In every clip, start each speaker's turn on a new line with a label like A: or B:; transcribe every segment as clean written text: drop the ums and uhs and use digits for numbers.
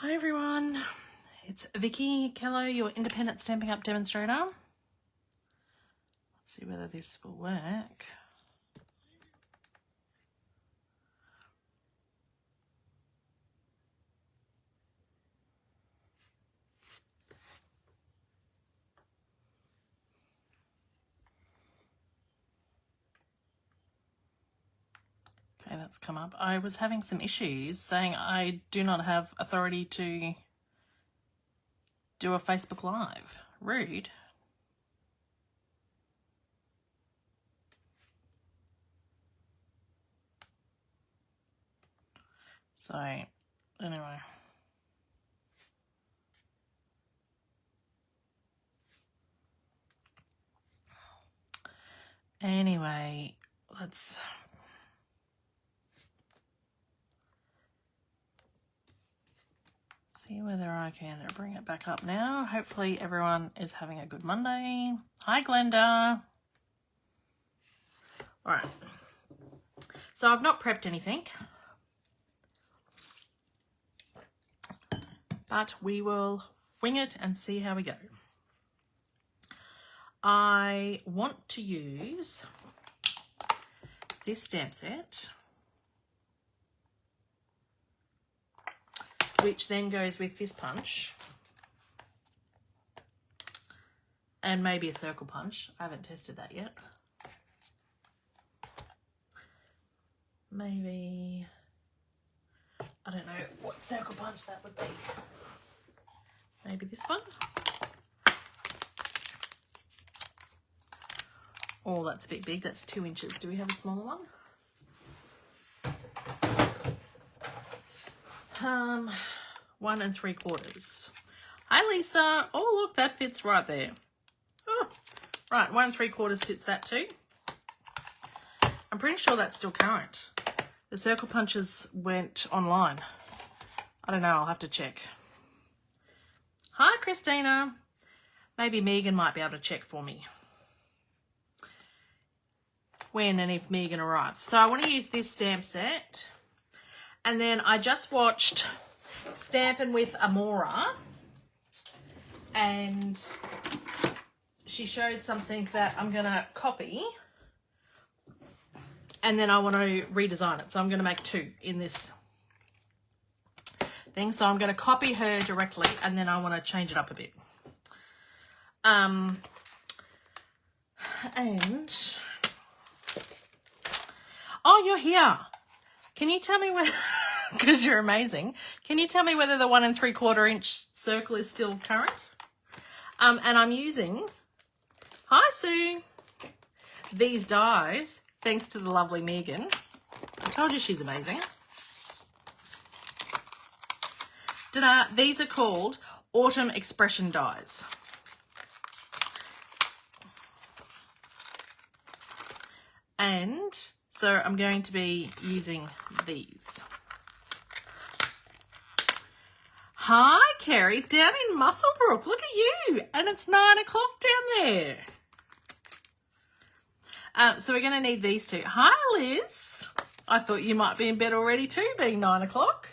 A: Hi everyone, it's Vickie, Kello, your independent Stampin' Up demonstrator. Let's see whether this will work. Okay, that's come up. I was having some issues saying I do not have authority to do a Facebook Live. Rude. So, anyway. Anyway, let's... see whether I can bring it back up now. Hopefully everyone is having a good Monday. Hi, Glenda. All right. So I've not prepped anything, but we will wing it and see how we go. I want to use this stamp set, which then goes with this punch and maybe a circle punch. I haven't tested that yet. Maybe, I don't know what circle punch that would be. Maybe this one. Oh, that's a bit big. That's 2 inches. Do we have a smaller one? 1 3/4. Hi, Lisa. Oh, look, that fits right there. Oh, right, 1 3/4 fits that too. I'm pretty sure that's still current. The circle punches went online. I don't know. I'll have to check. Hi, Christina. Maybe Megan might be able to check for me when and if Megan arrives. So I want to use this stamp set. And then I just watched Stampin' with Amora, and she showed something that I'm going to copy, and then I want to redesign it. So I'm going to make 2 in this thing. So I'm going to copy her directly, and then I want to change it up a bit. And oh, you're here. Can you tell me whether, because you're amazing, can you tell me whether the 1 3/4 inch circle is still current? And I'm using, hi Sue, these dies, thanks to the lovely Megan. I told you she's amazing. Ta-da, these are called Autumn Expression dies. And so I'm going to be using these. Hi, Kerry, down in Musselbrook. Look at you. And it's 9 o'clock down there. So we're going to need these 2. Hi, Liz. I thought you might be in bed already too, being 9 o'clock.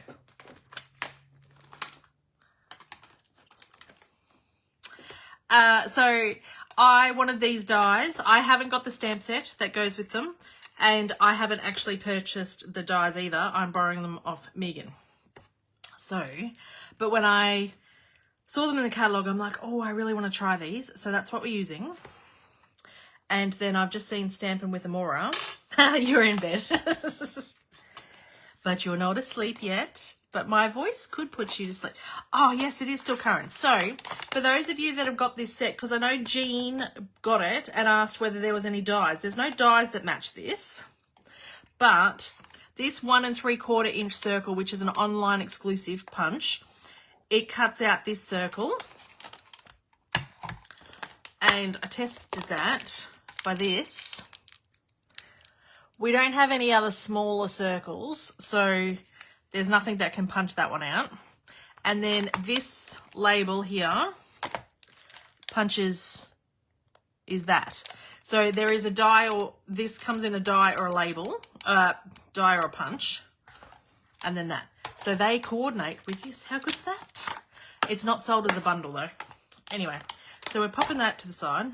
A: So I wanted these dies. I haven't got the stamp set that goes with them. And I haven't actually purchased the dies either. I'm borrowing them off Megan. So, but when I saw them in the catalogue, I'm like, oh, I really want to try these. So that's what we're using. And then I've just seen Stampin' with Amora. You're in bed. But you're not asleep yet. But my voice could put you to sleep. Oh, yes, it is still current. So, for those of you that have got this set, because I know Jean got it and asked whether there was any dies. There's no dies that match this. But this 1 3/4 inch circle, which is an online exclusive punch, it cuts out this circle. And I tested that by this. We don't have any other smaller circles, so there's nothing that can punch that one out. And then this label here punches is that. So there is a die, or this comes in a die or a label, die or a punch, and then that. So they coordinate with this. How good's that? It's not sold as a bundle though. Anyway, so we're popping that to the side.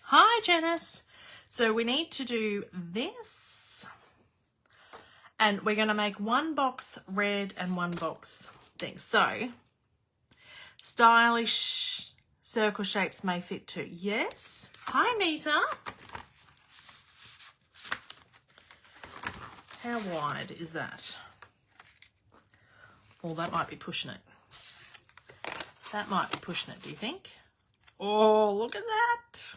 A: Hi, Janice. So we need to do this. And we're going to make one box red and one box thing. So, stylish circle shapes may fit too. Yes. Hi, Nita. How wide is that? Well, that might be pushing it. That might be pushing it, do you think? Oh, look at that.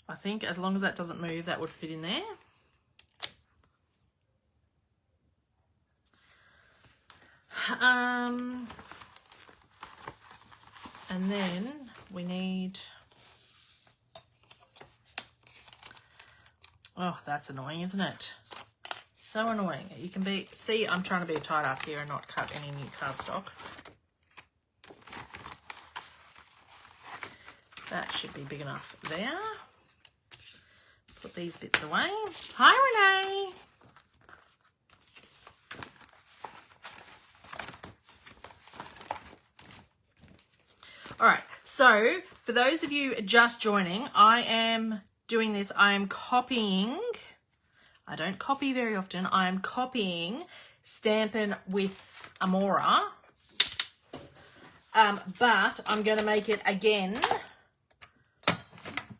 A: I think as long as that doesn't move, that would fit in there. And then we need... Oh, that's annoying, isn't it? So annoying. You can be... See, I'm trying to be a tight ass here and not cut any new cardstock. That should be big enough there. Put these bits away. Hi, Renee. All right, so for those of you just joining, I am doing this. I am copying. I don't copy very often. I am copying Stampin' with Amora. But I'm going to make it again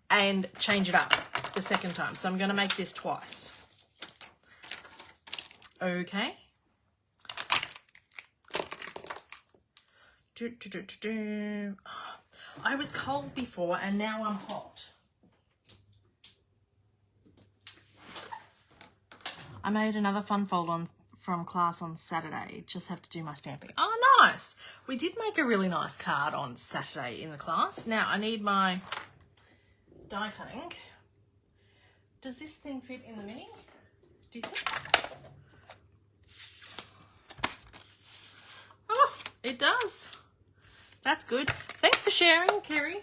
A: and change it up the second time. So I'm going to make this twice. Okay. I was cold before and now I'm hot. I made another fun fold from class on Saturday. Just have to do my stamping. Oh, nice. We did make a really nice card on Saturday in the class. Now I need my die cutting. Does this thing fit in the mini? Do you think? Oh, it does. That's good. Thanks for sharing, Kerry.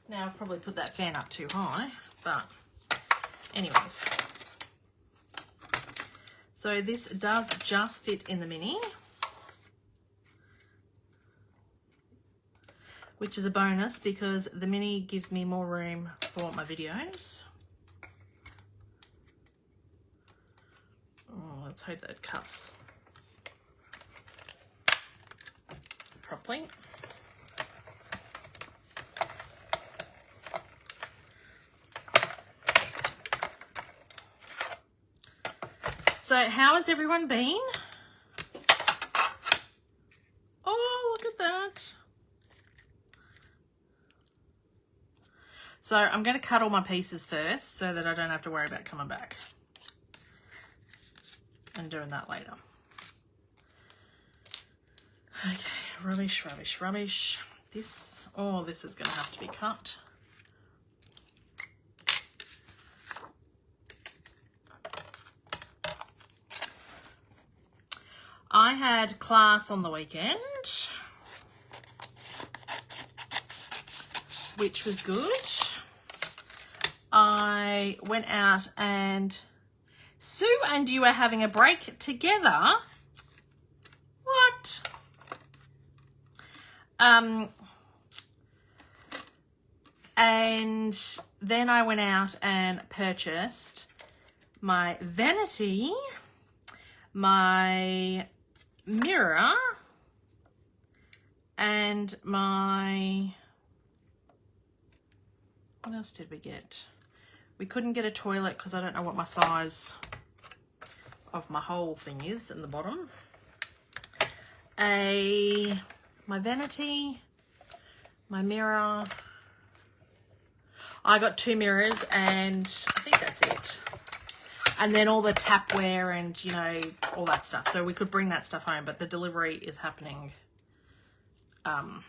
A: Now I've probably put that fan up too high, but anyways. So this does just fit in the mini, which is a bonus because the mini gives me more room for my videos. Oh, let's hope that it cuts properly. So how has everyone been? Oh, look at that. So I'm going to cut all my pieces first so that I don't have to worry about coming back and doing that later. Okay, rubbish, rubbish, rubbish. This, oh, this is going to have to be cut. I had class on the weekend, which was good. I went out and Sue and you are having a break together. What? And then I went out and purchased my vanity, my mirror, and my, what else did we get? We couldn't get a toilet because I don't know what my size of my whole thing is in the bottom. My vanity, my mirror. I got 2 mirrors and I think that's it. And then all the tapware and, you know, all that stuff. So we could bring that stuff home, but the delivery is happening. Oh,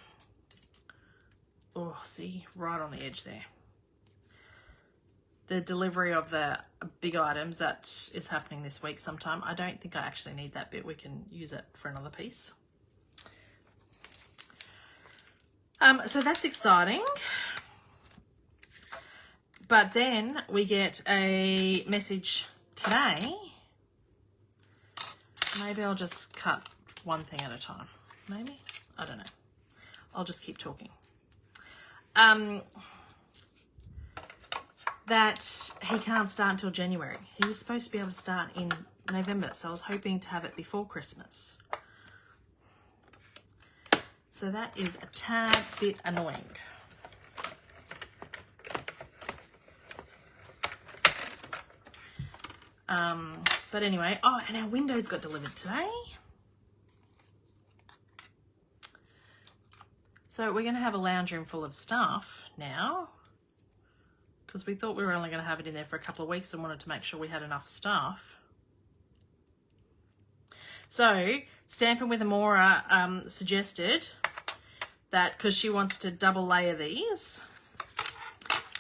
A: see, right on the edge there. The delivery of the big items, that is happening this week sometime. I don't think I actually need that bit. We can use it for another piece. So that's exciting. But then we get a message today. Maybe I'll just cut one thing at a time. Maybe? I don't know. I'll just keep talking. That he can't start until January. He was supposed to be able to start in November, so I was hoping to have it before Christmas. So that is a tad bit annoying. But anyway, oh, and our windows got delivered today. So we're going to have a lounge room full of stuff now, because we thought we were only going to have it in there for a couple of weeks and wanted to make sure we had enough stuff. So Stampin' with Amora suggested that, because she wants to double layer these,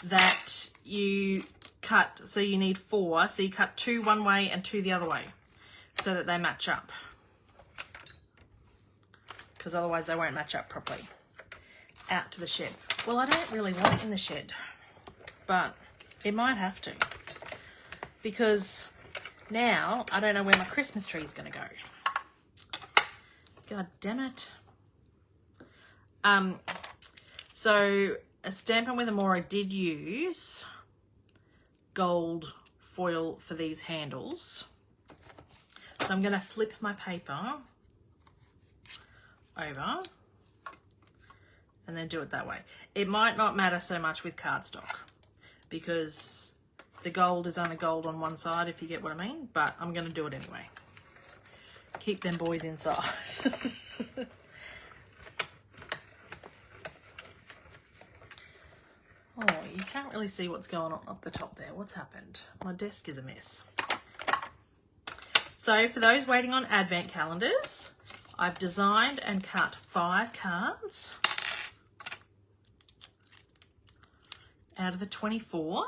A: that you cut, so you need 4, so you cut 2 one way and 2 the other way so that they match up, because otherwise they won't match up properly. Out to the shed. Well, I don't really want it in the shed, but it might have to, because now I don't know where my Christmas tree is going to go. God damn it. So a Stampin' with Amora did use gold foil for these handles. So I'm going to flip my paper over and then do it that way. It might not matter so much with cardstock, because the gold is only gold on one side, if you get what I mean, but I'm going to do it anyway. Keep them boys inside. Oh, you can't really see what's going on up the top there. What's happened? My desk is a mess. So for those waiting on advent calendars, I've designed and cut 5 cards out of the 24.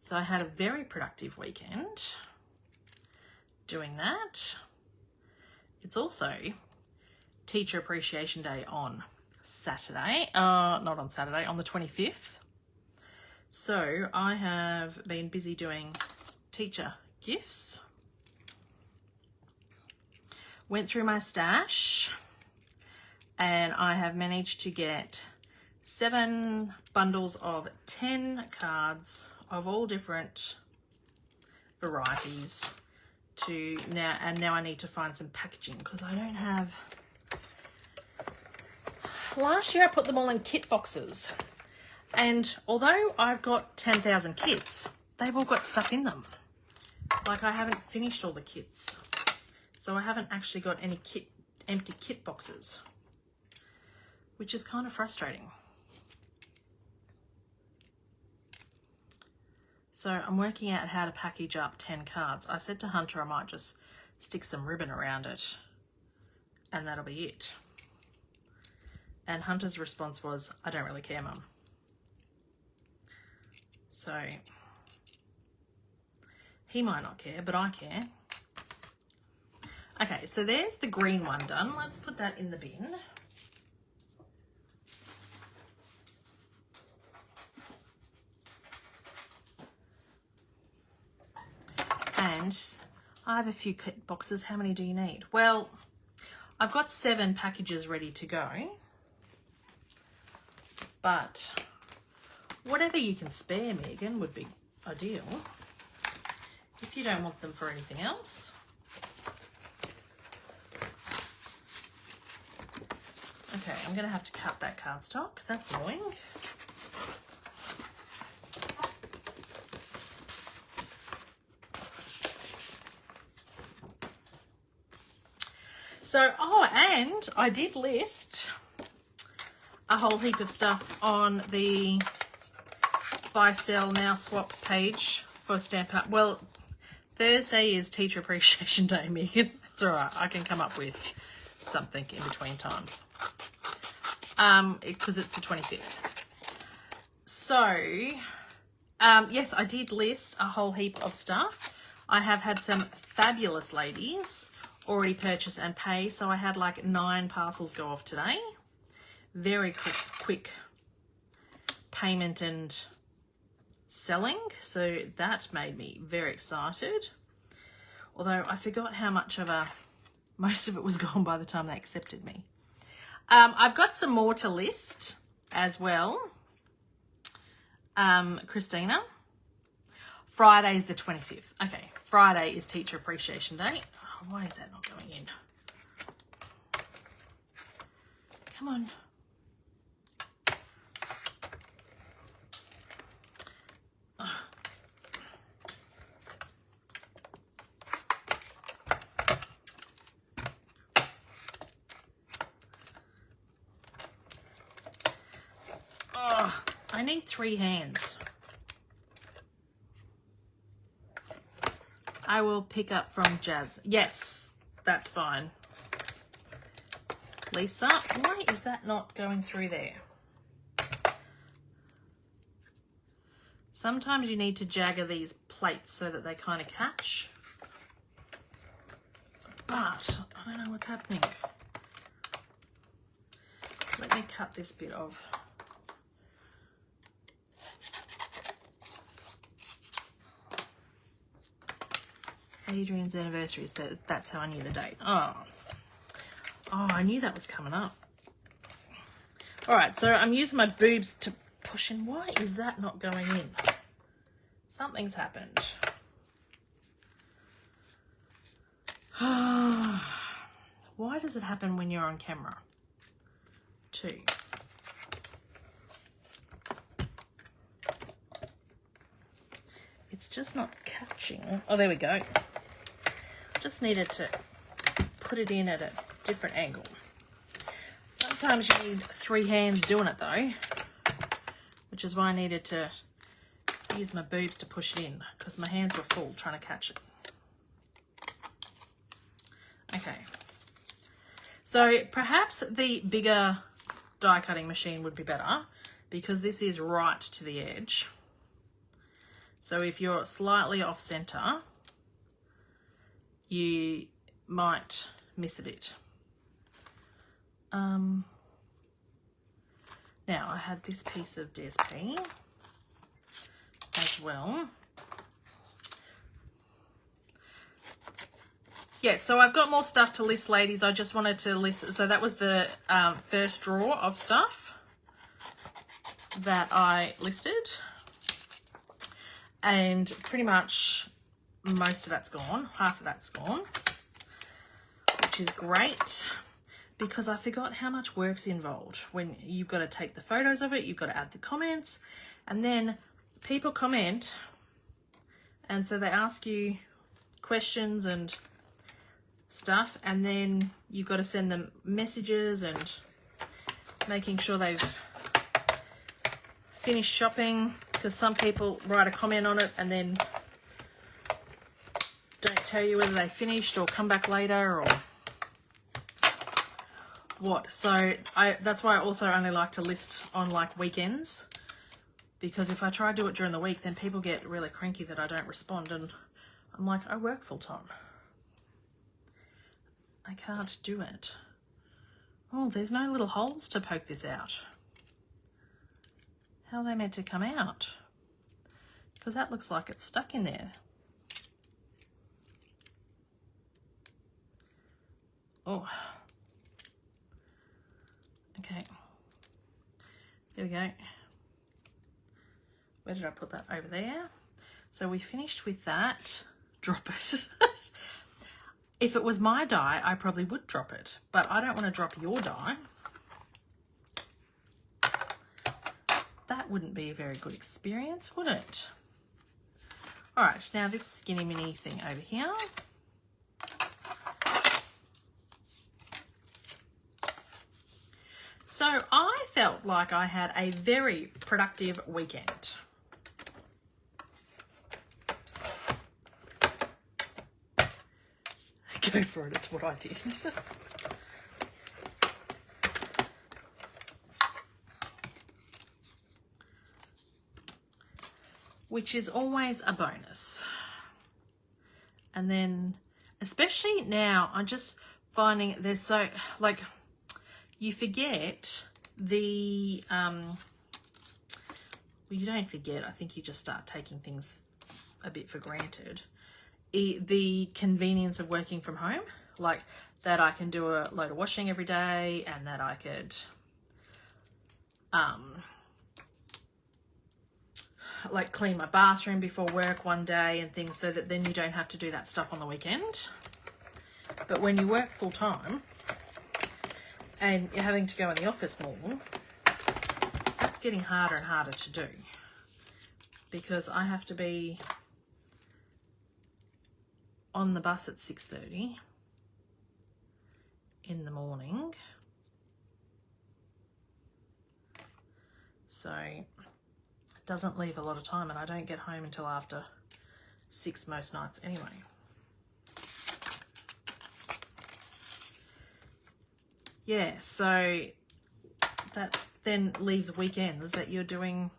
A: So I had a very productive weekend doing that. It's also Teacher Appreciation Day on Saturday. Not on Saturday, on the 25th. So I have been busy doing teacher gifts. Went through my stash and I have managed to get 7 bundles of 10 cards of all different varieties to now, and now I need to find some packaging, because I don't have. Last year I put them all in kit boxes, and although I've got 10,000 kits, they've all got stuff in them. Like, I haven't finished all the kits, so I haven't actually got any empty kit boxes, which is kind of frustrating. So I'm working out how to package up 10 cards. I said to Hunter I might just stick some ribbon around it and that'll be it. And Hunter's response was, I don't really care, Mum. So he might not care, but I care. Okay, so there's the green one done. Let's put that in the bin. And I have a few kit boxes. How many do you need? Well, I've got 7 packages ready to go. But whatever you can spare, Megan, would be ideal. If you don't want them for anything else. Okay, I'm going to have to cut that cardstock. That's annoying. So, oh, and I did list a whole heap of stuff on the Buy, Sell, Now Swap page for Stampin' Up. Well, Thursday is Teacher Appreciation Day, Megan. It's all right. I can come up with something in between times. Because it's the 25th. So, yes, I did list a whole heap of stuff. I have had some fabulous ladies already purchase and pay, so I had like 9 parcels go off today very quick payment and selling, so that made me very excited. Although I forgot how much of most of it was gone by the time they accepted me. I've got some more to list as well. Christina, Friday's the 25th. Okay, Friday is Teacher Appreciation Day. Oh, why is that not going in? Come on. Oh, I need 3 hands. I will pick up from Jazz. Yes, that's fine. Lisa, why is that not going through there? Sometimes you need to jagger these plates so that they kind of catch. But I don't know what's happening. Let me cut this bit off. Adrian's anniversary is that's how I knew the date. Oh, I knew that was coming up. All right, so I'm using my boobs to push in. Why is that not going in? Something's happened. Why does it happen when you're on camera? 2. It's just not catching. Oh, there we go. Just needed to put it in at a different angle. Sometimes you need 3 hands doing it though, which is why I needed to use my boobs to push it in because my hands were full trying to catch it. Okay. So perhaps the bigger die cutting machine would be better because this is right to the edge. So if you're slightly off center, you might miss a bit. Now I had this piece of DSP as well. Yeah, so I've got more stuff to list, ladies. I just wanted to list. So that was the first drawer of stuff that I listed. And pretty much most of that's gone. Half of that's gone, which is great because I forgot how much work's involved when you've got to take the photos of it, you've got to add the comments, and then people comment, and so they ask you questions and stuff, and then you've got to send them messages and making sure they've finished shopping, because some people write a comment on it and then don't tell you whether they finished or come back later or what. So that's why I also only like to list on like weekends, because if I try to do it during the week, then people get really cranky that I don't respond, and I'm like, I work full time. I can't do it. Oh, there's no little holes to poke this out. How are they meant to come out? Because that looks like it's stuck in there. Oh. Okay. There we go. Where did I put that? Over there. So we finished with that. Drop it. If it was my die, I probably would drop it, but I don't want to drop your die. That wouldn't be a very good experience, would it? All right, now this skinny mini thing over here. So I felt like I had a very productive weekend. Go for it, it's what I did. Which is always a bonus. And then, especially now, I'm just finding there's so, like, you forget well, you don't forget, I think you just start taking things a bit for granted. The convenience of working from home, like that I can do a load of washing every day, and that I could like clean my bathroom before work one day and things, so that then you don't have to do that stuff on the weekend. But when you work full time and you're having to go in the office more, that's getting harder and harder to do, because I have to be on the bus at 6:30 in the morning. So it doesn't leave a lot of time, and I don't get home until after 6 most nights anyway. Yeah, so that then leaves weekends that you're doing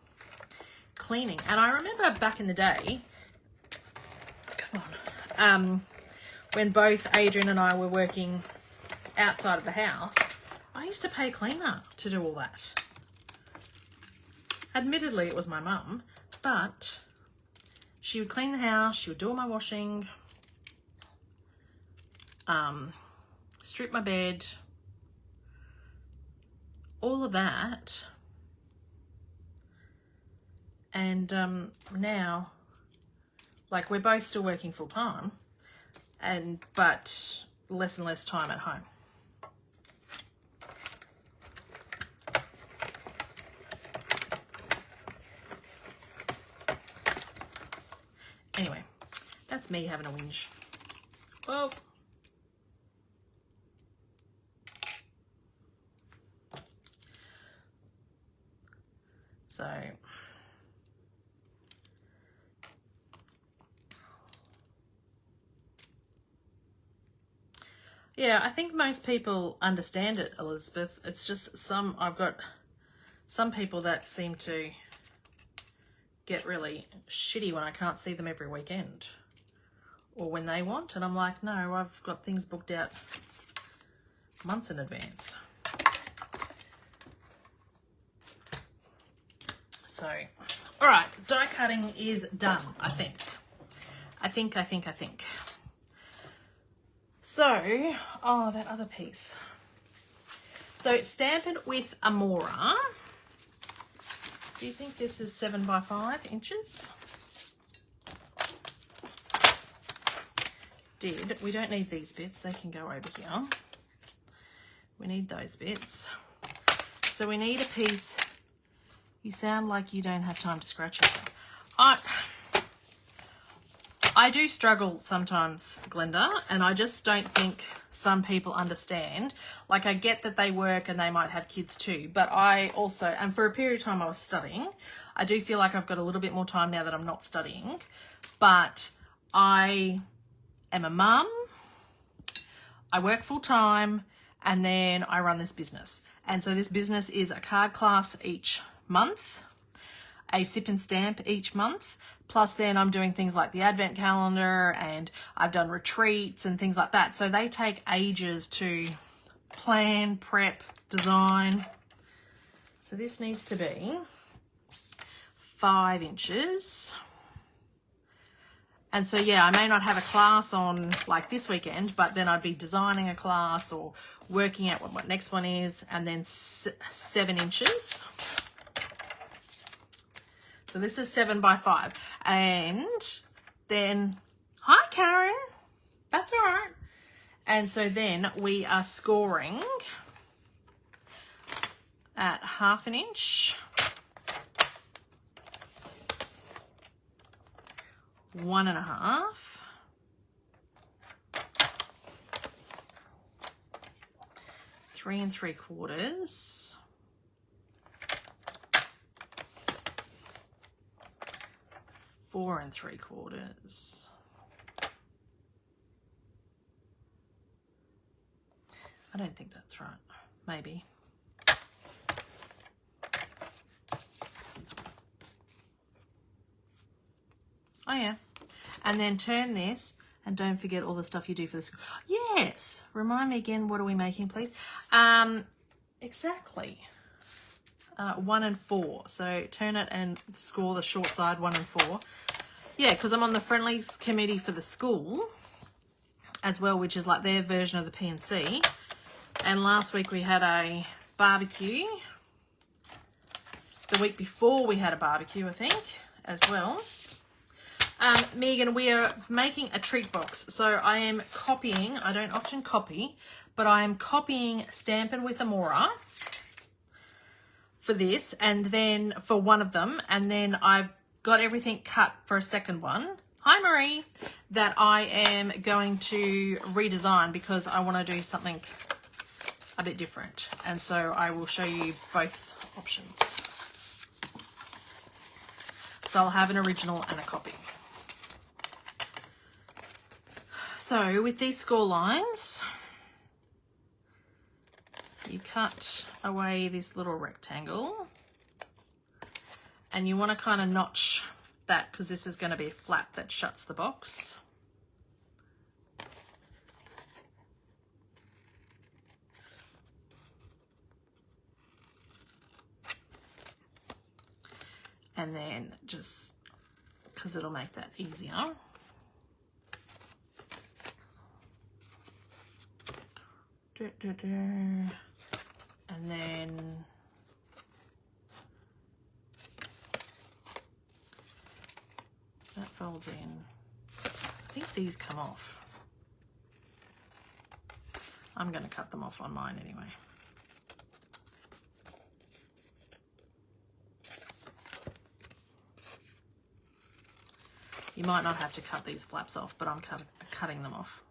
A: cleaning. And I remember back in the day, come on, when both Adrian and I were working outside of the house, I used to pay a cleaner to do all that. Admittedly, it was my mum, but she would clean the house, she would do all my washing, strip my bed, all of that. And now, like, we're both still working full time, but less and less time at home. Anyway, that's me having a whinge. Whoa. So, yeah, I think most people understand it, Elizabeth. It's just I've got some people that seem to get really shitty when I can't see them every weekend, or when they want, and I'm like, no, I've got things booked out months in advance. So, all right, die cutting is done, I think. So, oh, that other piece. So stamp it with Amora. Do you think this is 7 by 5 inches? We don't need these bits, they can go over here. We need those bits. So we need a piece. You sound like you don't have time to scratch yourself. I do struggle sometimes, Glenda, and I just don't think some people understand. Like, I get that they work and they might have kids too, but I also, and for a period of time I was studying, I do feel like I've got a little bit more time now that I'm not studying, but I am a mum, I work full time, and then I run this business. And so this business is a card class each month, a sip and stamp each month, plus then I'm doing things like the advent calendar, and I've done retreats and things like that. So they take ages to plan, prep, design. So this needs to be 5 inches. And so, yeah, I may not have a class on like this weekend, but then I'd be designing a class or working out what my next one is, and then 7 inches. So this is 7 by 5. And then, hi Karen, that's all right. And so then we are scoring at 1/2 inch, 1 1/2, 3 3/4, 4 3/4. I don't think that's right. Maybe. Oh yeah. And then turn this, and don't forget all the stuff you do for this. Yes. Remind me again, what are we making, please? Exactly. 1 and 4. So turn it and score the short side 1 and 4. Yeah, because I'm on the friendlies committee for the school as well, which is like their version of the P&C. And last week we had a barbecue. The week before we had a barbecue, I think, as well. Megan, we are making a treat box. So I am copying, I don't often copy, but I am copying Stampin' with Amora for this, and then for one of them, and then I've got everything cut for a second one. Hi Marie, that I am going to redesign because I want to do something a bit different, and so I will show you both options. So I'll have an original and a copy. So with these score lines, you cut away this little rectangle and you want to kind of notch that because this is going to be a flap that shuts the box. And then just because it'll make that easier. And then that folds in. I think these come off. I'm going to cut them off on mine anyway. You might not have to cut these flaps off, but I'm cutting them off.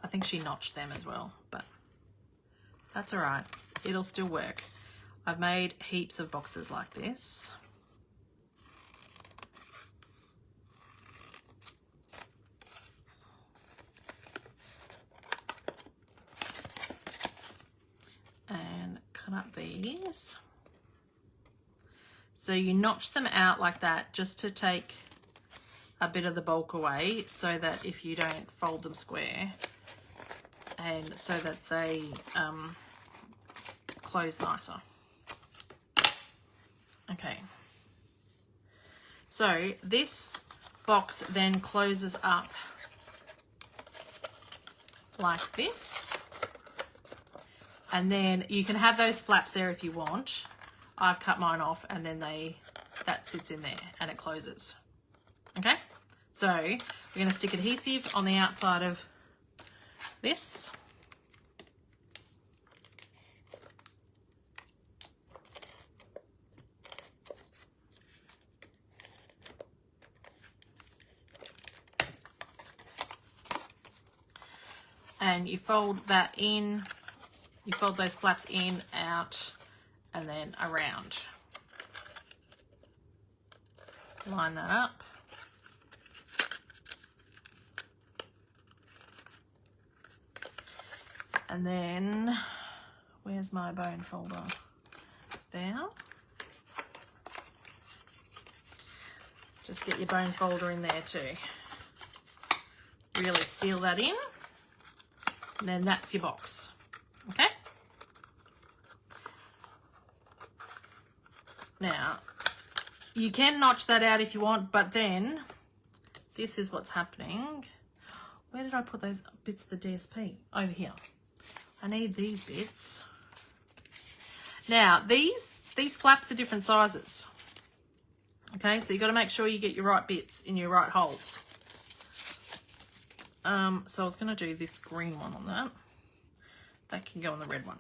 A: I think she notched them as well, but that's all right. It'll still work. I've made heaps of boxes like this. And cut up these. So you notch them out like that just to take a bit of the bulk away so that if you don't fold them square, and so that they close nicer. Okay. So this box then closes up like this. And then you can have those flaps there if you want. I've cut mine off and then that sits in there and it closes. Okay? So we're going to stick adhesive on the outside of this. And you fold that in, you fold those flaps in, out, and then around. Line that up. And then, where's my bone folder? There. Just get your bone folder in there too. Really seal that in. And then that's your box. Okay? Now, you can notch that out if you want, but then this is what's happening. Where did I put those bits of the DSP? Over here. I need these bits. Now, these flaps are different sizes. Okay, so you got to make sure you get your right bits in your right holes. So I was going to do this green one on that. That can go on the red one.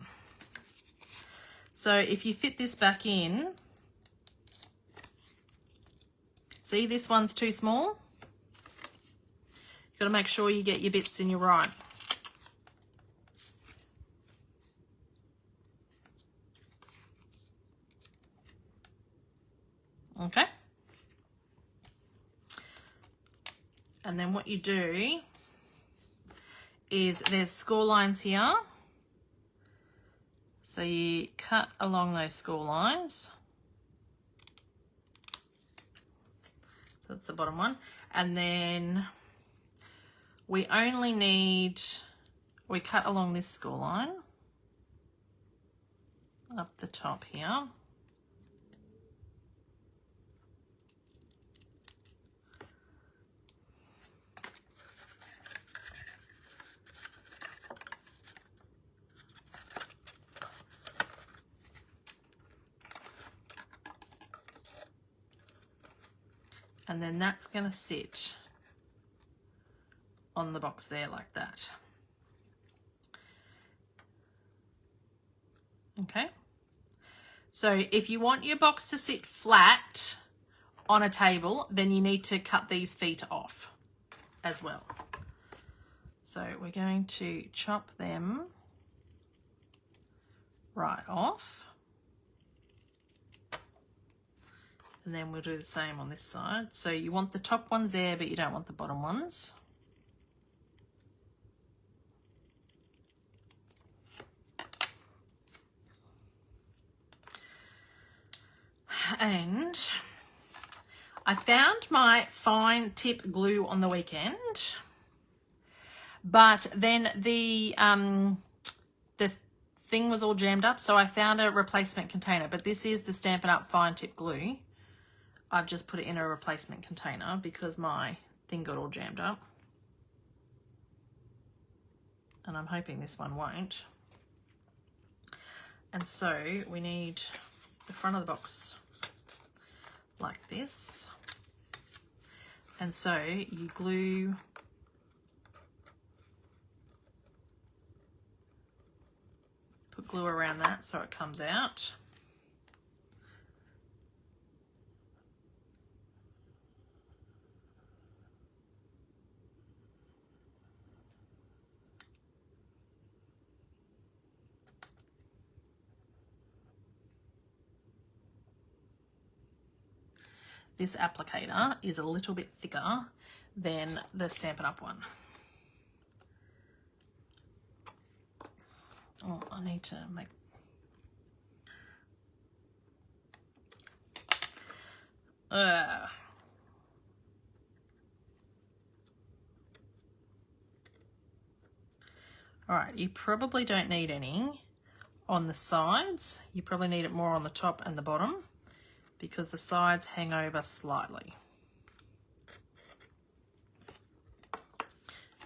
A: So if you fit this back in, see this one's too small. You've got to make sure you get your bits in your right. Okay. And then what you do is there's score lines here. So you cut along those score lines. So that's the bottom one. And then we only need, we cut along this score line. up the top here. And then that's going to sit on the box there like that. Okay. So if you want your box to sit flat on a table, then you need to cut these feet off as well. So we're going to chop them right off. And then we'll do the same on this side. So you want the top ones there, but you don't want the bottom ones. And I found my fine tip glue on the weekend, but then the thing was all jammed up, so I found a replacement container. But this is the Stampin' Up! Fine tip glue. I've just put it in a replacement container because my thing got all jammed up. And I'm hoping this one won't. And so we need the front of the box like this. And so you glue put glue around that so it comes out. This applicator is a little bit thicker than the Stampin' Up! One. Oh, I need to make... All right, you probably don't need any on the sides. You probably need it more on the top and the bottom, because the sides hang over slightly.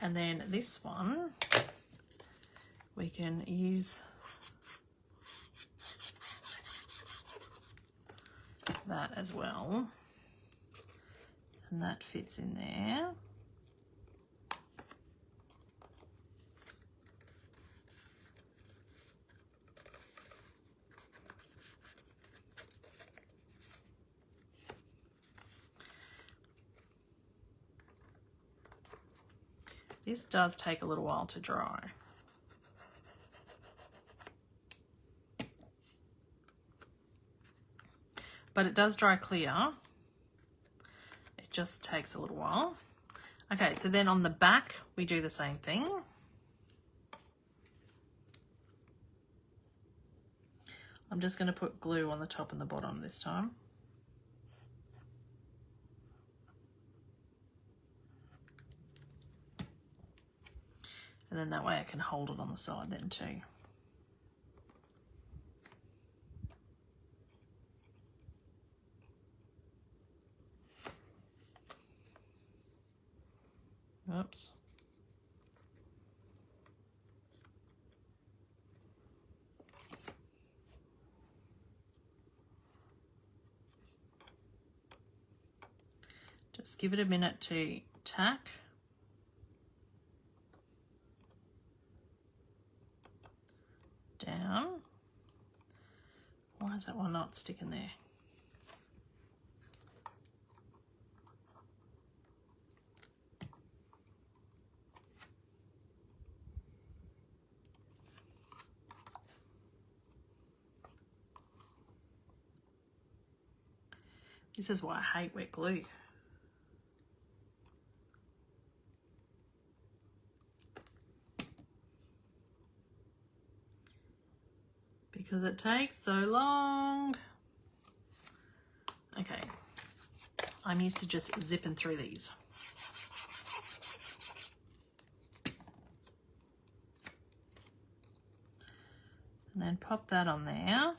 A: And then this one, we can use that as well. And that fits in there. This does take a little while to dry. But it does dry clear. It just takes a little while. Okay, so then on the back, we do the same thing. I'm just going to put glue on the top and the bottom this time. And then that way I can hold it on the side then too. Oops. Just give it a minute to tack. Down. Why is that one not sticking there? This is why I hate wet glue. Because it takes so long. Okay, I'm used to just zipping through these. And then pop that on there.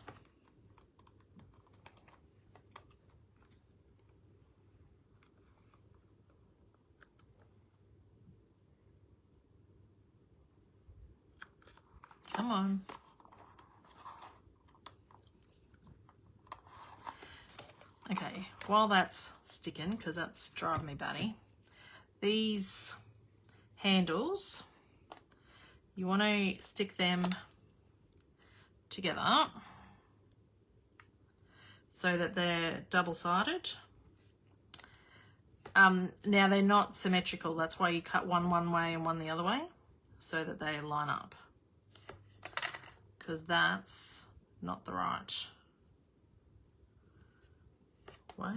A: Come on. Okay, while that's sticking, because that's driving me batty, these handles, you want to stick them together so that they're double-sided. Now they're not symmetrical, that's why you cut one way and one the other way, so that they line up, because that's not the right way.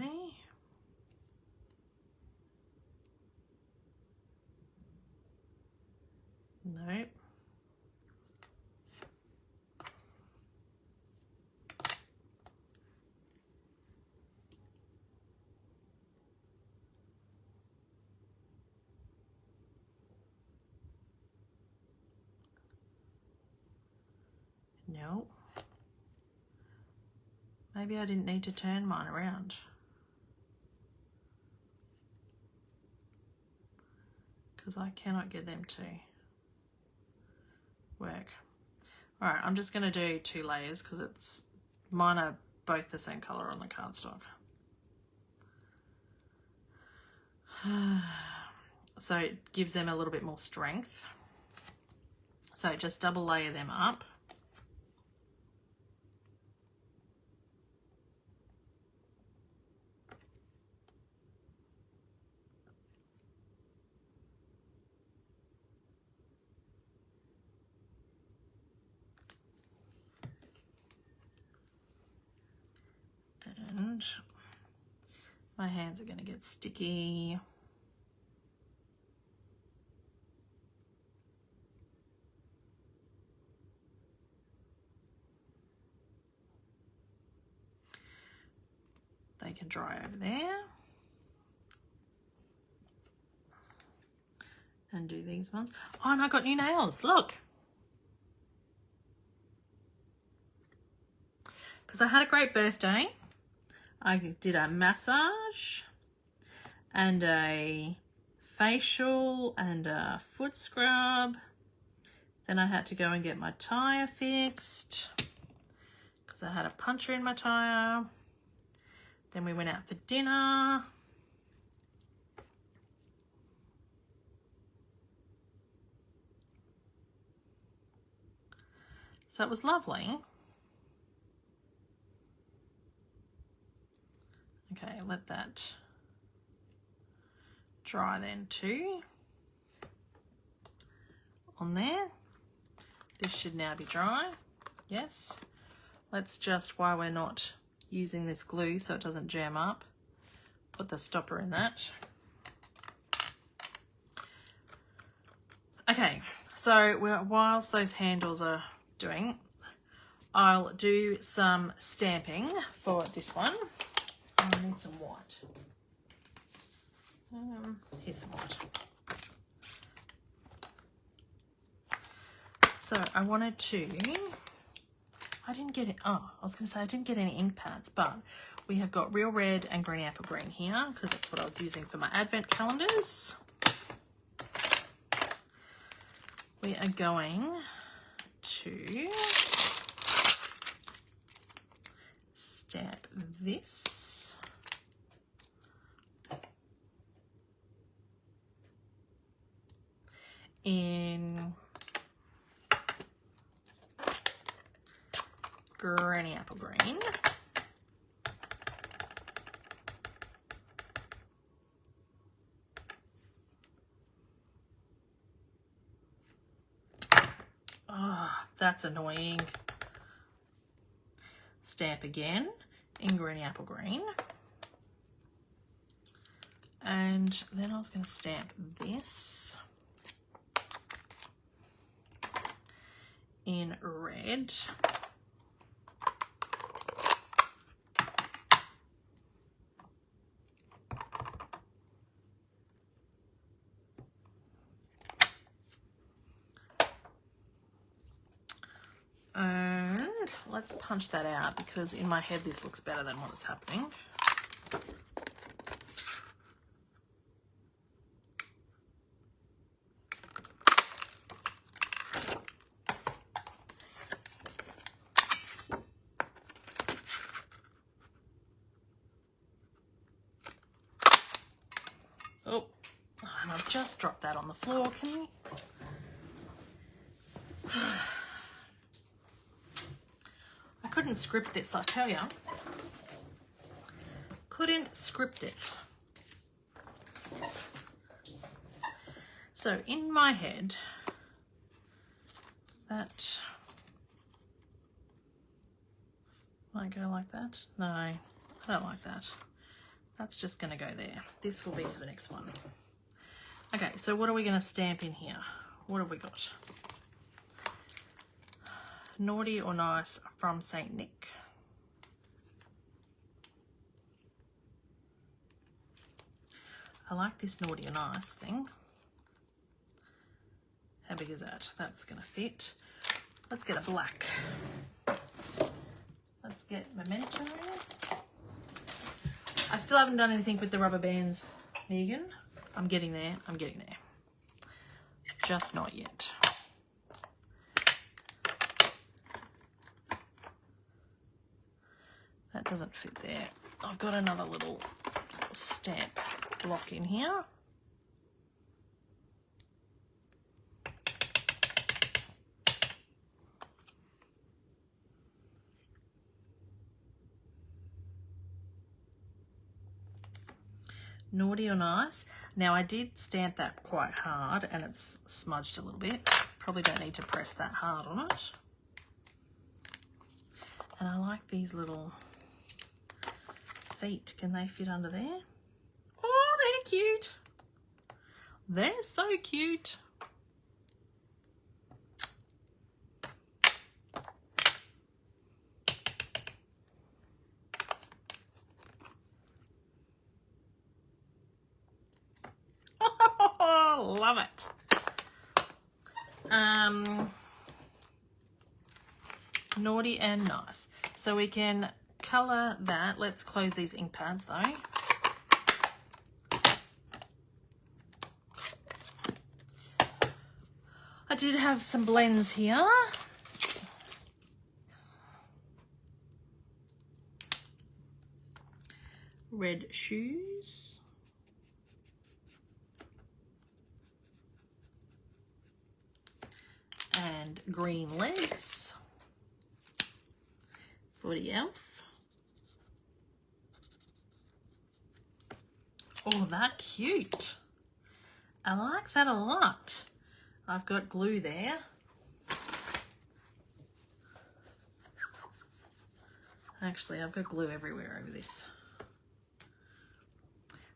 A: Nope. No. Maybe I didn't need to turn mine around. Because I cannot get them to work. Alright, I'm just going to do 2 layers because mine are both the same colour on the cardstock. So it gives them a little bit more strength. So just double layer them up. And my hands are going to get sticky. They can dry over there. And do these ones. Oh, and I got new nails, look. Because I had a great birthday. I did a massage and a facial and a foot scrub. Then I had to go and get my tire fixed because I had a puncture in my tire. Then we went out for dinner. So it was lovely. Okay, let that dry then too. On there. This should now be dry. Yes. Let's just, while we're not using this glue so it doesn't jam up, put the stopper in that. Okay, so whilst those handles are doing, I'll do some stamping for this one. I need some white. Here's some white. So I wanted to, I didn't get it, oh, I was going to say I didn't get any ink pads, but we have got Real Red and Green Apple Green here because that's what I was using for my advent calendars. We are going to stamp this. In Granny Apple Green. Oh, that's annoying. Stamp again in Granny Apple Green. And then I was going to stamp this in red. And let's punch that out because in my head this looks better than what's happening. Oh, and I've just dropped that on the floor, can you? I couldn't script this, I tell you. Couldn't script it. So in my head, that might go like that. No, I don't like that. That's just going to go there. This will be for the next one. Okay, so what are we going to stamp in here? What have we got? Naughty or Nice from St. Nick. I like this Naughty or Nice thing. How big is that? That's going to fit. Let's get a black. Let's get Memento. I still haven't done anything with the rubber bands, Megan. I'm getting there. I'm getting there. Just not yet. That doesn't fit there. I've got another little stamp block in here. Naughty or Nice. Now I did stamp that quite hard and it's smudged a little bit. Probably don't need to press that hard on it. And I like these little feet. Can they fit under there? Oh, they're cute. They're so cute. Oh, love it. Naughty and Nice. So we can colour that. Let's close these ink pads though. I did have some blends here. Red shoes. And green legs. Footy elf. Oh, that cute. I like that a lot. I've got glue there. Actually, I've got glue everywhere over this.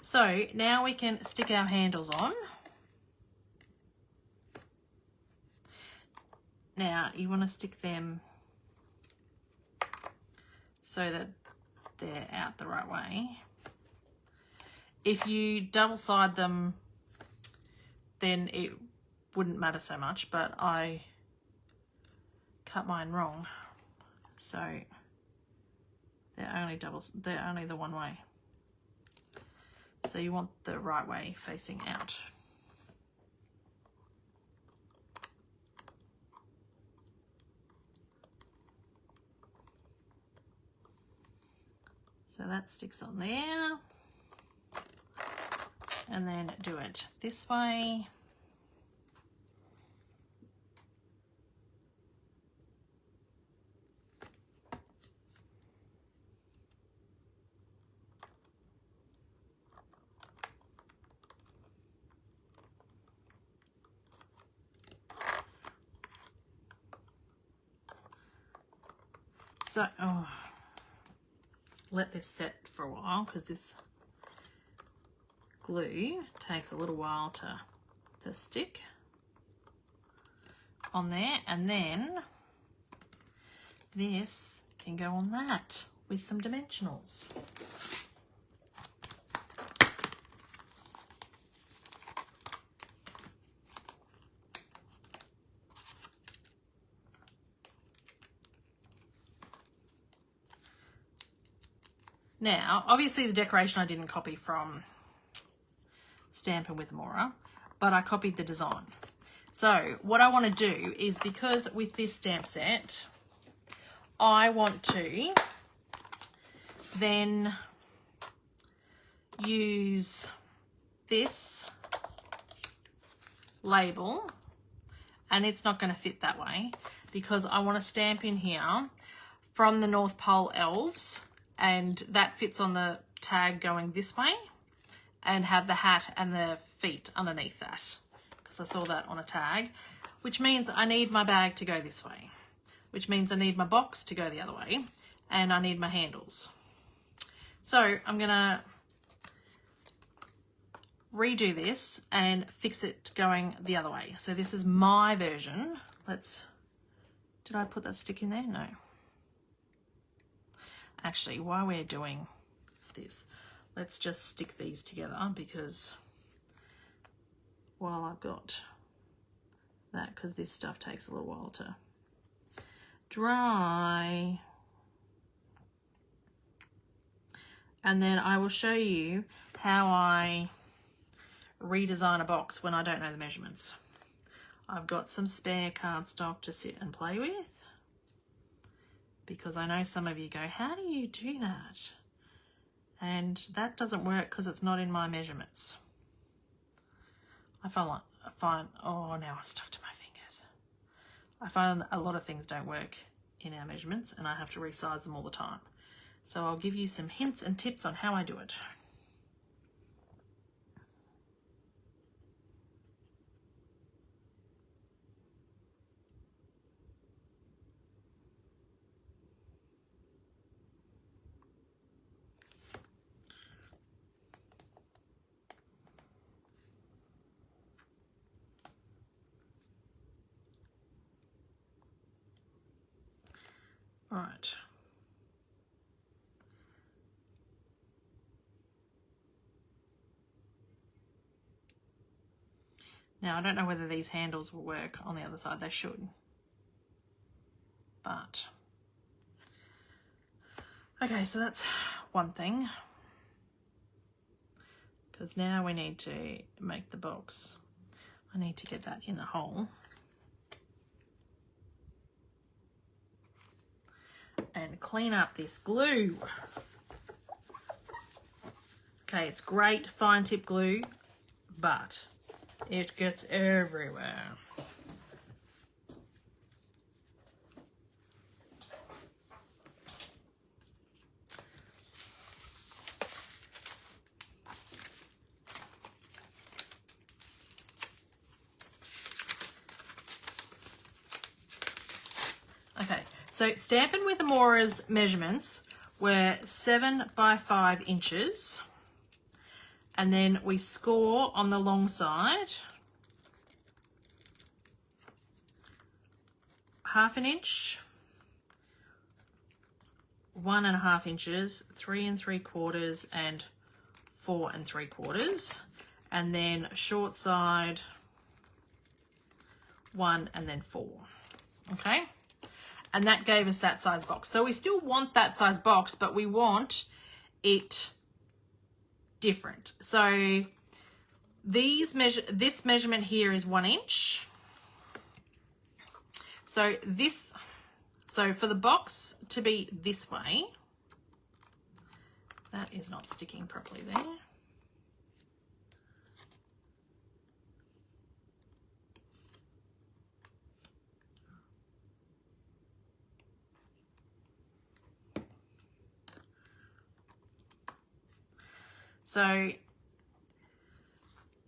A: So now we can stick our handles on. Now you want to stick them so that they're out the right way. If you double side them, then it wouldn't matter so much, but I cut mine wrong. So they're only the one way. So you want the right way facing out. So that sticks on there. And then do it this way. So, let this set for a while because this glue takes a little while to stick on there, and then this can go on that with some dimensionals. Now, obviously the decoration I didn't copy from Stampin' with Amora, but I copied the design. So what I want to do is, because with this stamp set, I want to then use this label, and it's not going to fit that way because I want to stamp in here from the North Pole Elves, and that fits on the tag going this way, and have the hat and the feet underneath that, because I saw that on a tag, which means I need my bag to go this way, which means I need my box to go the other way, and I need my handles. So I'm gonna redo this and fix it going the other way. So this is my version. Did I put that stick in there? No. Actually, while we're doing this, let's just stick these together, because while I've got that, because this stuff takes a little while to dry. And then I will show you how I redesign a box when I don't know the measurements. I've got some spare cardstock to sit and play with, because I know some of you go, how do you do that? And that doesn't work because it's not in my measurements. I find, oh, now I've stuck to my fingers. I find a lot of things don't work in our measurements, and I have to resize them all the time. So I'll give you some hints and tips on how I do it. Right. Now, I don't know whether these handles will work on the other side. They should. But, okay, so that's one thing. Because now we need to make the box. I need to get that in the hole. And clean up this glue. Okay, it's great fine tip glue, but it gets everywhere. Okay, so Stampin' with Amora's measurements were 7 by 5 inches. And then we score on the long side, 1/2 inch, 1.5 inches, 3 3/4, and 4 3/4. And then short side, 1 and then 4. Okay? And that gave us that size box. So we still want that size box, but we want it different. So this measurement here is 1 inch. So for the box to be this way, that is not sticking properly there. So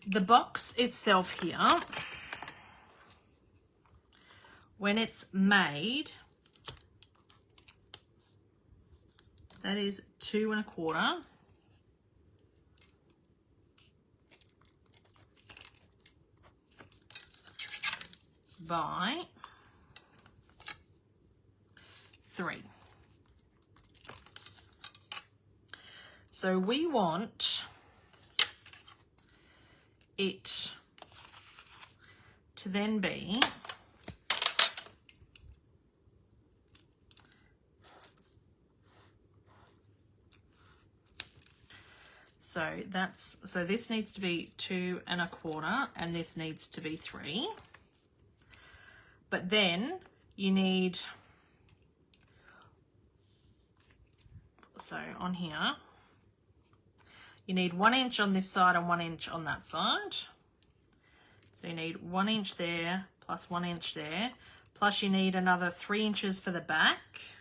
A: the box itself here, when it's made, that is 2 1/4 by 3. So we want it to then be So this needs to be 2 1/4 and this needs to be 3. But then you need, so on here, you need 1 inch on this side and 1 inch on that side. So you need 1 inch there plus 1 inch there, plus you need another 3 inches for the back.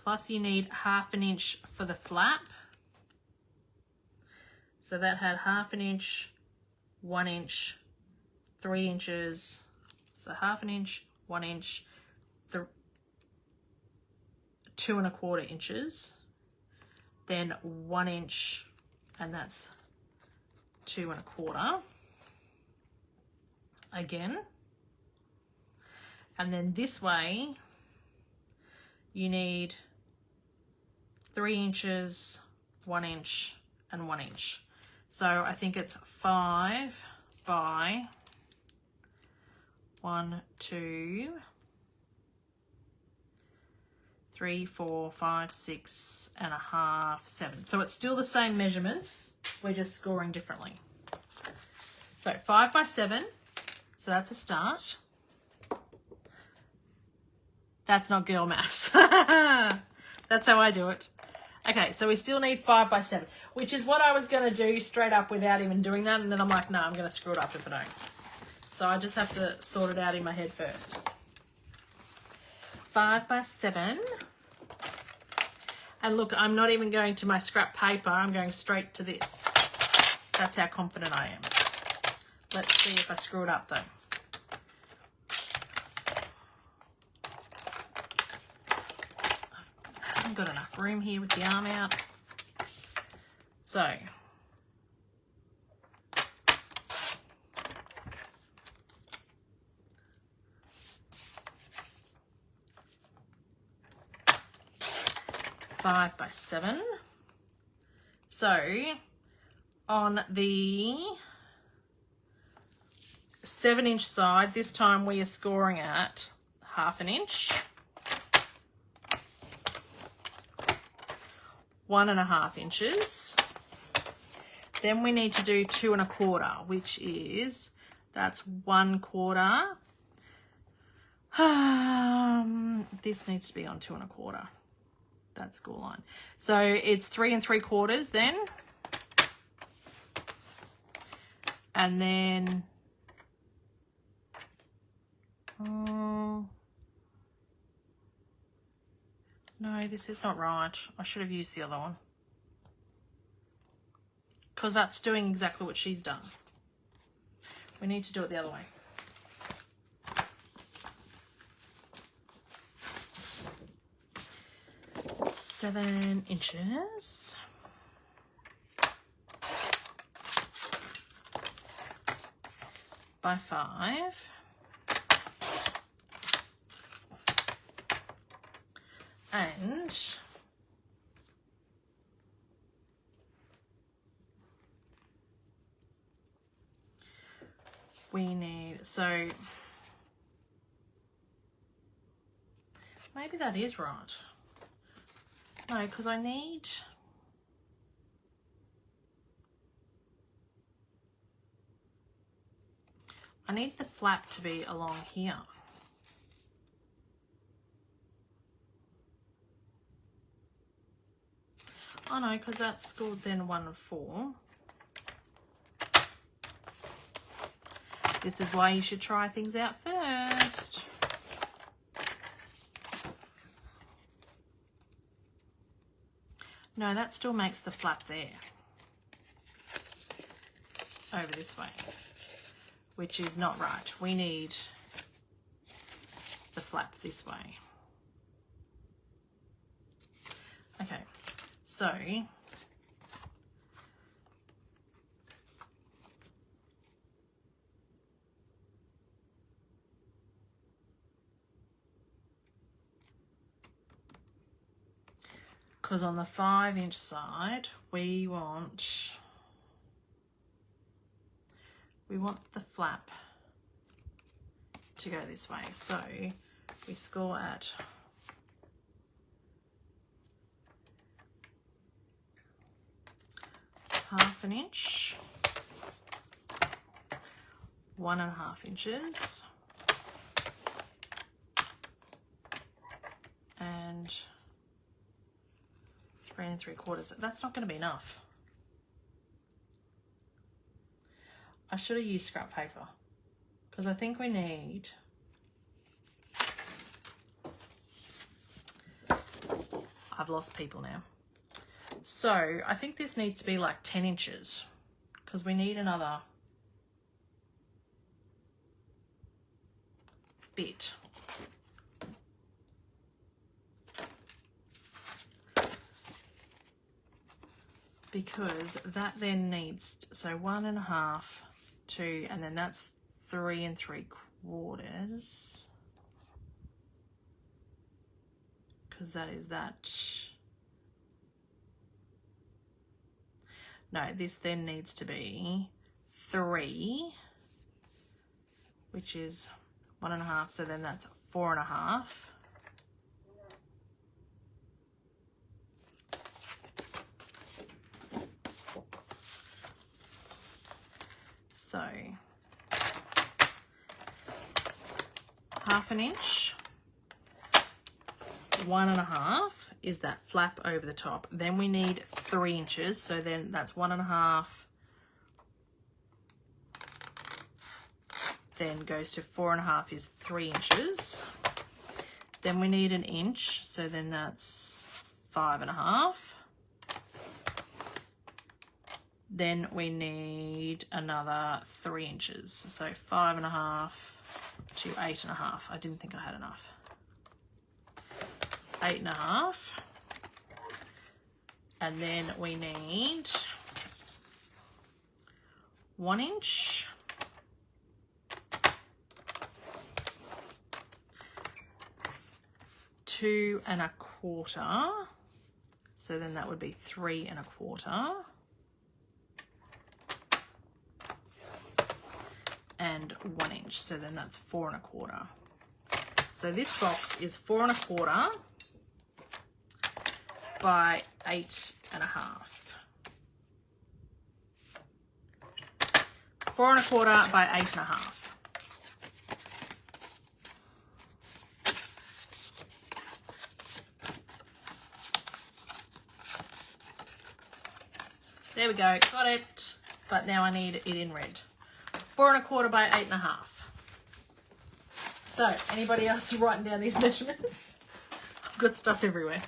A: Plus you need 1/2 inch for the flap. So that had 1/2 inch, 1 inch, 3 inches. So 1/2 inch, 1 inch, 2 1/4 inches. Then 1 inch, and that's 2 1/4. Again. And then this way, you need 3 inches, 1 inch, and 1 inch. So I think it's 5 by 1, 2, 3, 4, 5, 6 1/2, 7. So it's still the same measurements. We're just scoring differently. So 5 by 7. So that's a start. That's not girl maths. That's how I do it. Okay, so we still need 5 by 7, which is what I was going to do straight up without even doing that. And then I'm like, no, I'm going to screw it up if I don't. So I just have to sort it out in my head first. 5 by 7. And look, I'm not even going to my scrap paper. I'm going straight to this. That's how confident I am. Let's see if I screw it up though. I haven't got enough room here with the arm out. So, five by 7. So on the 7-inch side, this time we are scoring at 1/2 inch, 1 1/2 inches. Then we need to do 2 1/4, which is, that's 1/4. This needs to be on 2 1/4. That's score line. So it's 3 3/4 then. And then, no, this is not right. I should have used the other one. Because that's doing exactly what she's done. We need to do it the other way. Seven inches. By 5. And we need, so maybe that is right. No, because I need, the flap to be along here. Oh no, because that's scored then 1 and 4. This is why you should try things out first. No, that still makes the flap there. Over this way. Which is not right. We need the flap this way. Okay, so because on the 5-inch side we want the flap to go this way. So we score at 1/2 inch, 1.5 inches, and 3 3/4. That's not going to be enough. I should have used scrap paper because I think we need I've lost people now. So I think this needs to be like 10 inches because we need another bit. Because that then needs, so 1.5, 2, and then that's 3 3/4. Because that is that. No, this then needs to be 3, which is 1.5, so then that's 4.5. So 1/2 inch, 1.5 is that flap over the top. Then we need 3 inches, so then that's 1.5, then goes to 4.5 is 3 inches. Then we need 1 inch, so then that's 5.5. Then we need another 3 inches, so 5.5 to 8.5. I didn't think I had enough. 8.5, and then we need 1 inch, 2 1/4, so then that would be 3 1/4, and 1 inch, so then that's 4 1/4. So this box is 4 1/4 by 8.5. 4 1/4 by 8.5. There we go, got it. But now I need it in red. 4 1/4 by 8.5. So, anybody else writing down these measurements? I've got stuff everywhere.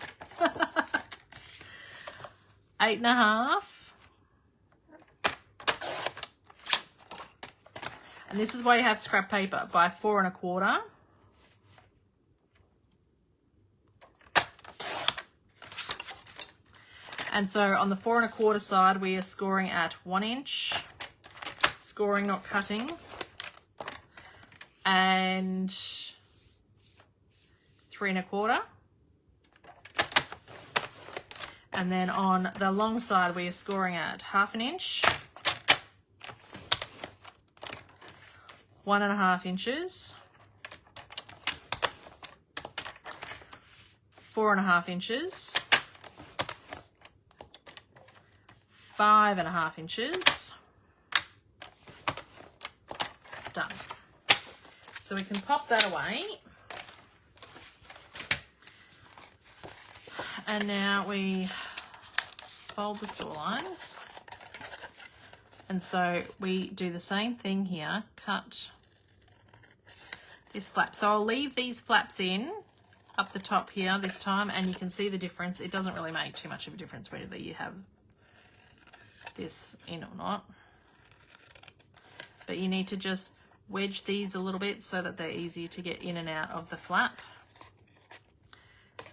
A: 8.5. And this is why you have scrap paper, by 4 1/4. And so on the 4 1/4 side, we are scoring at 1 inch, scoring not cutting, and 3 1/4. And then on the long side, we are scoring at 1/2 inch, 1.5 inches, 4.5 inches, 5.5 inches. Done. So we can pop that away. And now we fold the store lines. And so we do the same thing here, cut this flap. So I'll leave these flaps in up the top here this time, and you can see the difference. It doesn't really make too much of a difference whether you have this in or not. But you need to just wedge these a little bit so that they're easier to get in and out of the flap.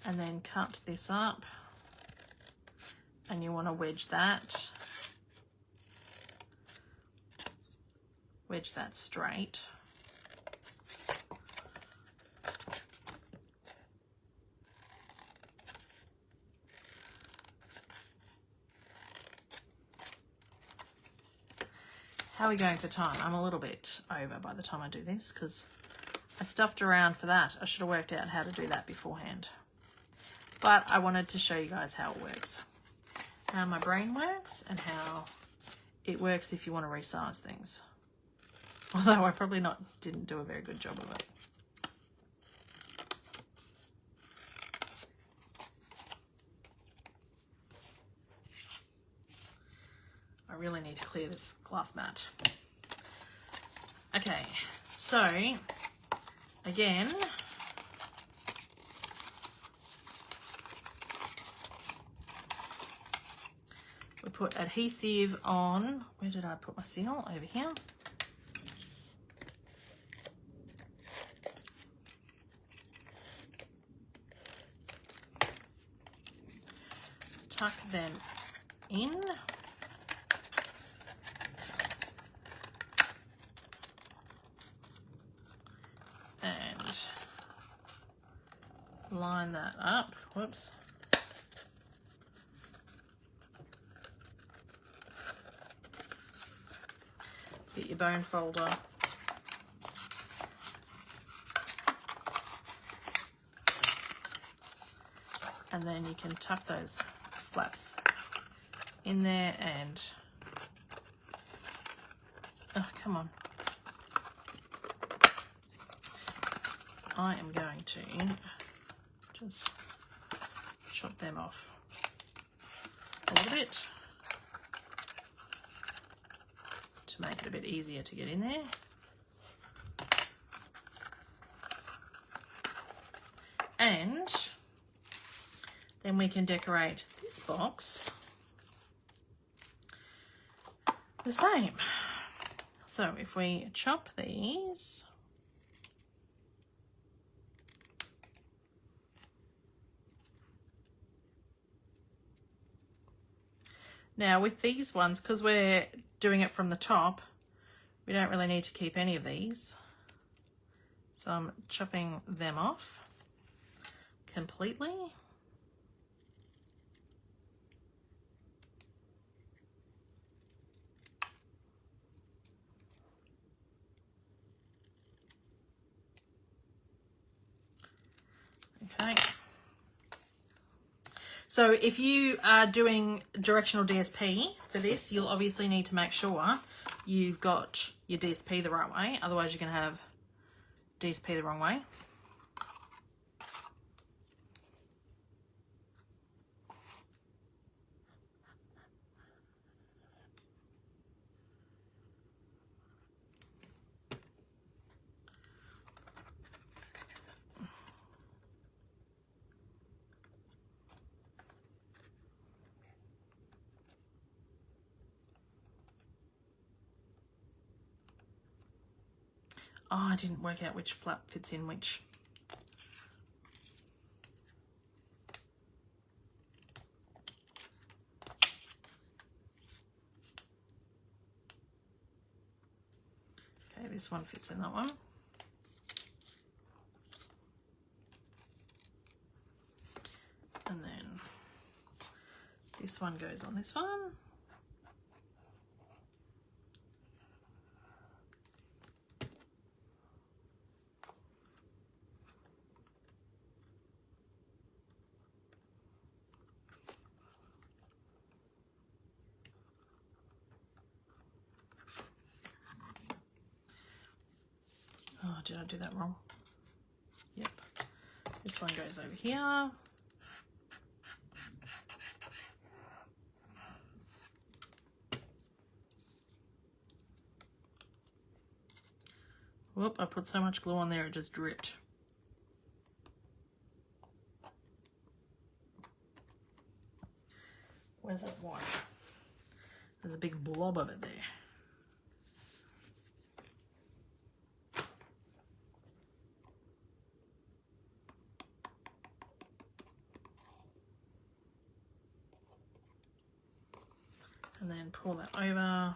A: And then cut this up. And you want to wedge that. Wedge that straight. How are we going for time? I'm a little bit over by the time I do this because I stuffed around for that. I should have worked out how to do that beforehand. But I wanted to show you guys how it works. how my brain works and how it works if you want to resize things. Although I probably didn't do a very good job of it. I really need to clear this glass mat. Okay, so again, we put adhesive on. Where did I put my seal? Over here. Tuck them in. And line that up. Whoops. Get your bone folder. And then you can tuck those flaps in there and, oh, come on. I am going to just chop them off a little bit to make it a bit easier to get in there. And then we can decorate this box the same. So if we chop these, now with these ones, because we're doing it from the top, we don't really need to keep any of these. So I'm chopping them off completely. Okay. So if you are doing directional DSP for this, you'll obviously need to make sure you've got your DSP the right way. Otherwise you're going to have DSP the wrong way. Oh, I didn't work out which flap fits in which. Okay, this one fits in that one. And then this one goes on this one. Oh, did I do that wrong? Yep. This one goes over here. Whoop, I put so much glue on there it just dripped. Where's that one? There's a big blob of it there. And then pull that over.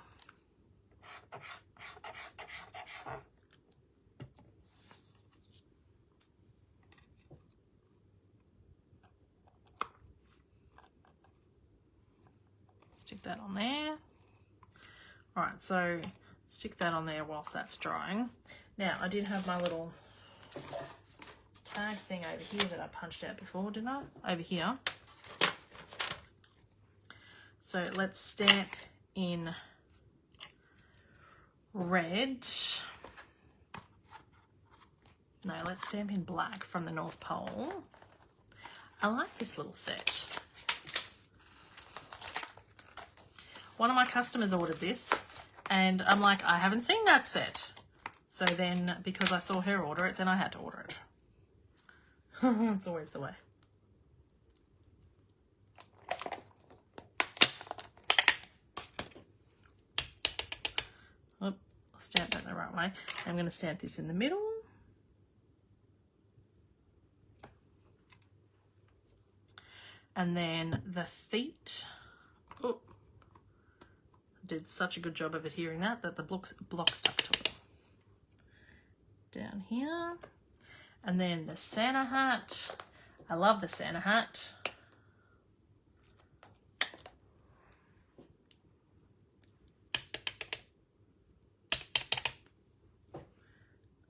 A: Stick that on there. All right, so stick that on there whilst that's drying. Now, I did have my little tag thing over here that I punched out before, didn't I? Over here. So let's stamp in red. No, let's stamp in black from the North Pole. I like this little set. One of my customers ordered this and I'm like, I haven't seen that set. So then because I saw her order it, then I had to order it. It's always the way. Oh, stamp that the right way. I'm going to stamp this in the middle. And then the feet. Oh, did such a good job of adhering that the block stuck to it. Down here. And then the Santa hat. I love the Santa hat.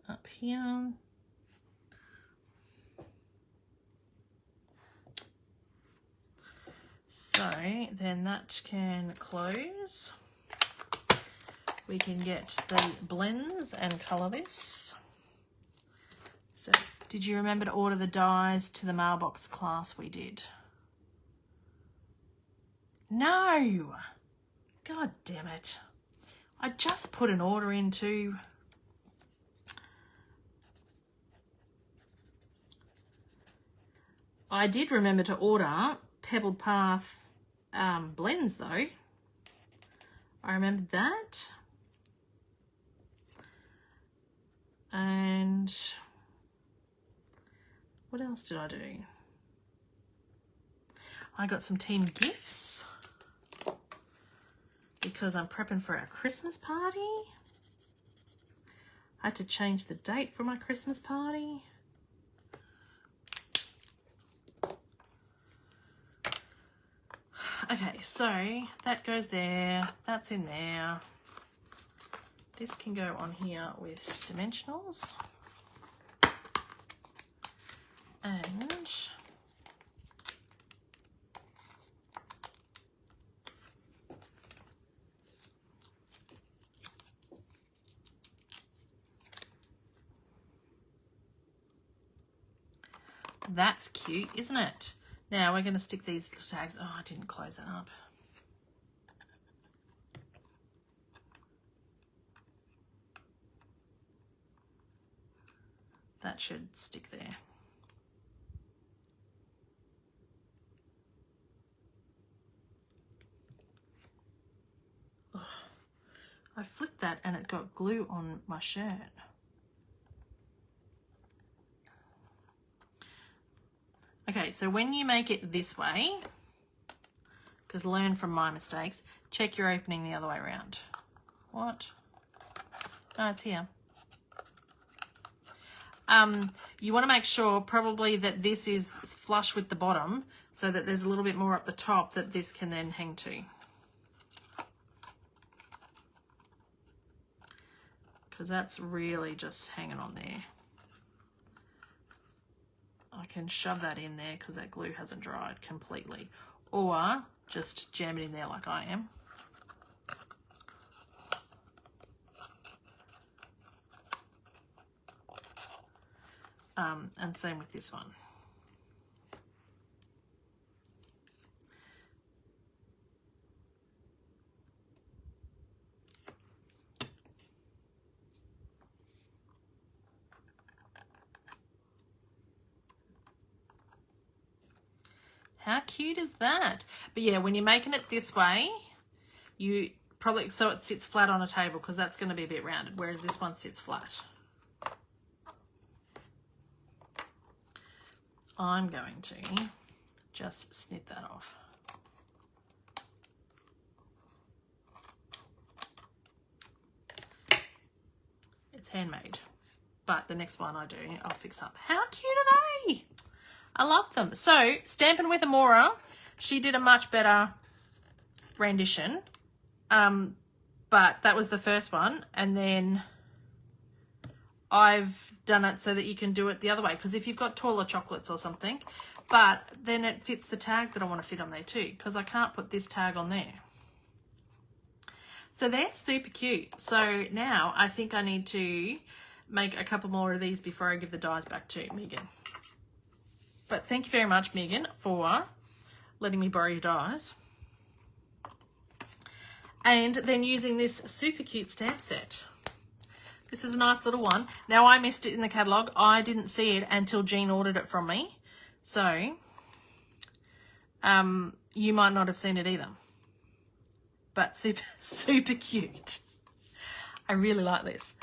A: Up here. So then that can close. We can get the blends and colour this. So did you remember to order the dies to the mailbox class we did? No! God damn it. I just put an order into... I did remember to order Pebbled Path blends though. I remembered that. And what else did I do? I got some team gifts because I'm prepping for our Christmas party. I had to change the date for my Christmas party. Okay, so that goes there, that's in there. This can go on here with dimensionals. And that's cute, isn't it? Now we're going to stick these tags. Oh, I didn't close that up. That should stick there. Oh, I flipped that and it got glue on my shirt. Okay, so when you make it this way, because learn from my mistakes, check your opening the other way around. What? Oh, it's here. You want to make sure probably that this is flush with the bottom so that there's a little bit more up the top that this can then hang to. Because that's really just hanging on there. I can shove that in there because that glue hasn't dried completely. Or just jam it in there like I am. And same with this one. How cute is that? But yeah, when you're making it this way, you probably, so it sits flat on a table because that's going to be a bit rounded, whereas this one sits flat. I'm going to just snip that off. It's handmade, but the next one I do, I'll fix up. How cute are they? I love them. So, Stampin' with Amora, she did a much better rendition, but that was the first one, and then I've done it so that you can do it the other way, because if you've got taller chocolates or something, but then it fits the tag that I want to fit on there too, because I can't put this tag on there. So they're super cute. So now I think I need to make a couple more of these before I give the dies back to Megan. But thank you very much, Megan, for letting me borrow your dies. And then using this super cute stamp set. This is a nice little one. Now, I missed it in the catalogue. I didn't see it until Jean ordered it from me. So, you might not have seen it either. But super, super cute. I really like this.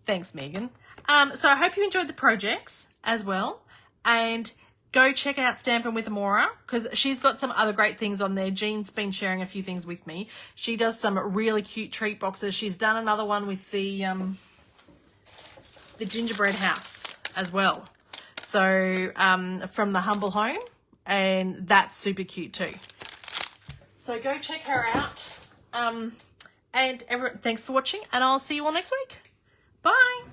A: Thanks, Megan. So I hope you enjoyed the projects as well. And go check out Stampin' with Amora, because she's got some other great things on there. Jean's been sharing a few things with me. She does some really cute treat boxes. She's done another one with the gingerbread house as well. So from the Humble Home, and that's super cute too. So go check her out. And everyone, thanks for watching, and I'll see you all next week. Bye.